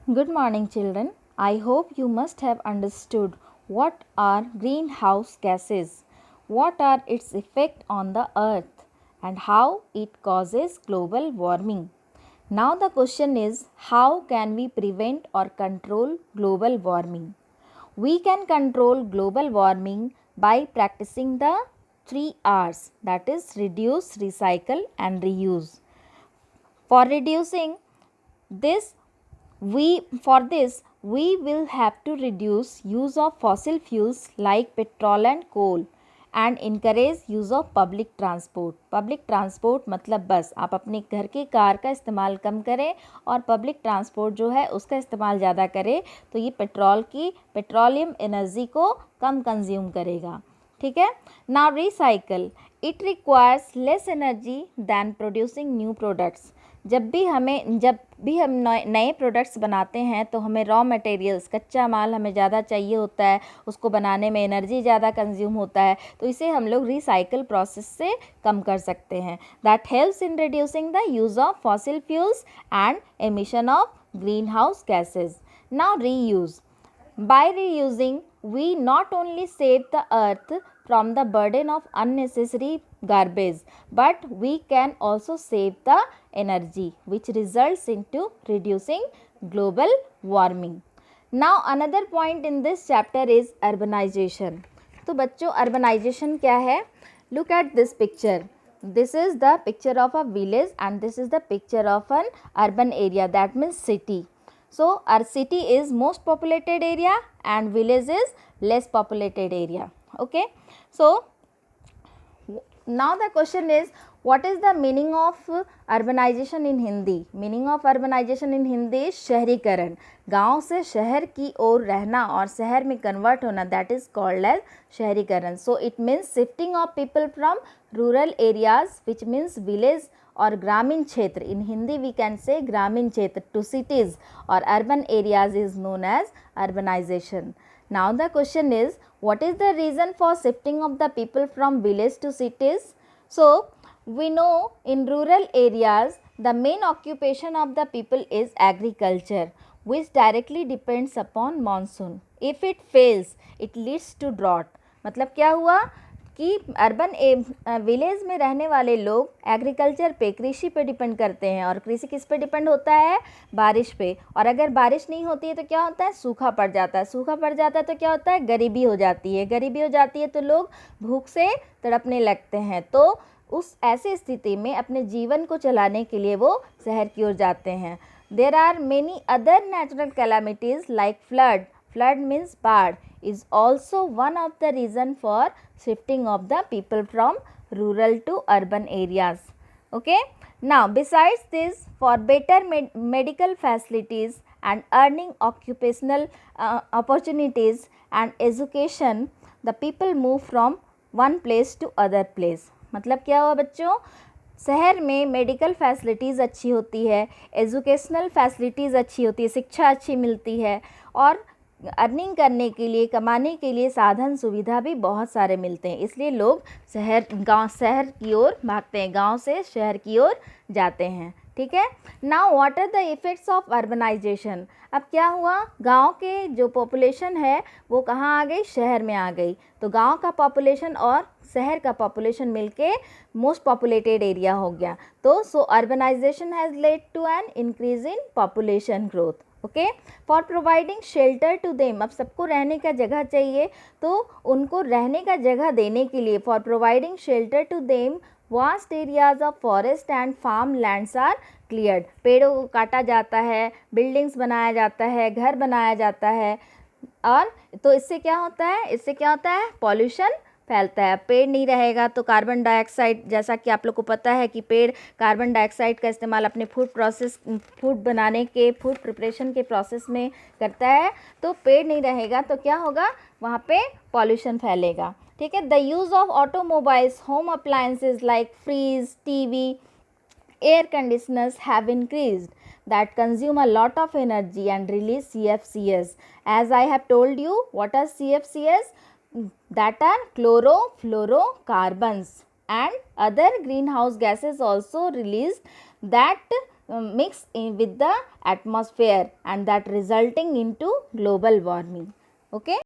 Good morning, children. I hope you must have understood what are greenhouse gases, what are its effect on the earth, and how it causes global warming. Now the question is, how can we prevent or control global warming? We can control global warming by practicing the 3 R's, that is reduce, recycle and reuse. For reducing this we will have to reduce use of fossil fuels like petrol and coal and encourage use of public transport मतलब बस आप अपने घर की car का इस्तेमाल कम करें और पब्लिक ट्रांसपोर्ट जो है उसका इस्तेमाल ज़्यादा करें तो ये पेट्रोलियम एनर्जी को कम कंज्यूम करेगा। ठीक है। Now recycle, it requires less energy than producing new products. जब भी हम नए प्रोडक्ट्स बनाते हैं तो हमें रॉ मटेरियल्स कच्चा माल हमें ज़्यादा चाहिए होता है, उसको बनाने में एनर्जी ज़्यादा कंज्यूम होता है, तो इसे हम लोग रिसाइकल प्रोसेस से कम कर सकते हैं। That helps in reducing the use of fossil fuels and emission of green house gases. Now reuse, by reusing, we not only save the earth from the burden of unnecessary garbage, but we can also save the energy, which results into reducing global warming. Now, another point in this chapter is urbanization. तो बच्चों urbanization क्या है? Look at this picture. This is the picture of a village and this is the picture of an urban area, that means city. So our city is most populated area and village is less populated area. Okay. So now the question is, what is the meaning of urbanization in Hindi? Meaning of urbanization in Hindi is शहरीकरण, गांव से शहर की ओर रहना और शहर में convert होना, that is called as शहरीकरण. So it means shifting of people from rural areas, which means village और ग्रामीण क्षेत्र, इन हिंदी वी कैन से ग्रामीण क्षेत्र, टू सिटीज़ और urban areas is known as urbanisation. Now the question is, what is the reason for shifting of the people from village to cities? So we know in rural areas the main occupation of the people is agriculture, which directly depends upon monsoon. If it fails, it leads to drought. मतलब क्या हुआ कि urban village में रहने वाले लोग agriculture पे, कृषि पे डिपेंड करते हैं और कृषि किस पे डिपेंड होता है? बारिश पे. और अगर बारिश नहीं होती है तो क्या होता है? सूखा पड़ जाता है. सूखा पड़ जाता है तो क्या होता है? गरीबी हो जाती है. गरीबी हो जाती है तो लोग भूख से तड़पने लगते हैं. तो उस ऐसी स्थिति में अपने जीवन को चलाने के लिए वो शहर की ओर जाते हैं. There are many other natural calamities like flood. Flood means बाढ़ is also one of the reason for shifting of the people from rural to urban areas. Okay. Now besides this, for better medical facilities and earning occupational opportunities and education, the people move from one place to other place. मतलब क्या हुआ बच्चों? शहर में medical facilities अच्छी होती है, educational facilities अच्छी होती है, शिक्षा अच्छी मिलती है और अर्निंग करने के लिए, कमाने के लिए साधन सुविधा भी बहुत सारे मिलते हैं. इसलिए लोग शहर की ओर भागते हैं, गांव से शहर की ओर जाते हैं. ठीक है. Now what are the effects of urbanisation? अब क्या हुआ? गांव के जो पॉपुलेशन है वो कहाँ आ गई? शहर में आ गई. तो गांव का पॉपुलेशन और शहर का पॉपुलेशन मिलके मोस्ट पॉपुलेटेड एरिया हो गया. तो so urbanisation has led to an increase in population growth. Okay. For providing shelter to them, अब सबको रहने का जगह चाहिए तो उनको रहने का जगह देने के लिए, for providing shelter to them, vast areas of forest and farm lands are cleared. पेड़ों को काटा जाता है, बिल्डिंग्स बनाया जाता है, घर बनाया जाता है. और तो इससे क्या होता है? इससे क्या होता है? पॉल्यूशन फैलता है. पेड़ नहीं रहेगा तो कार्बन डाइऑक्साइड, जैसा कि आप लोग को पता है कि पेड़ कार्बन डाइऑक्साइड का इस्तेमाल अपने फूड बनाने के, फूड प्रिपरेशन के प्रोसेस में करता है. तो पेड़ नहीं रहेगा तो क्या होगा? वहाँ पे पॉल्यूशन फैलेगा. ठीक है. The use of automobiles, home appliances like fridge, TV, air conditioners have increased that consume a lot of energy and release CFCs. As I have told you, what are CFCs? That are chlorofluorocarbons and other greenhouse gases also released that mix in with the atmosphere and that resulting into global warming. Okay.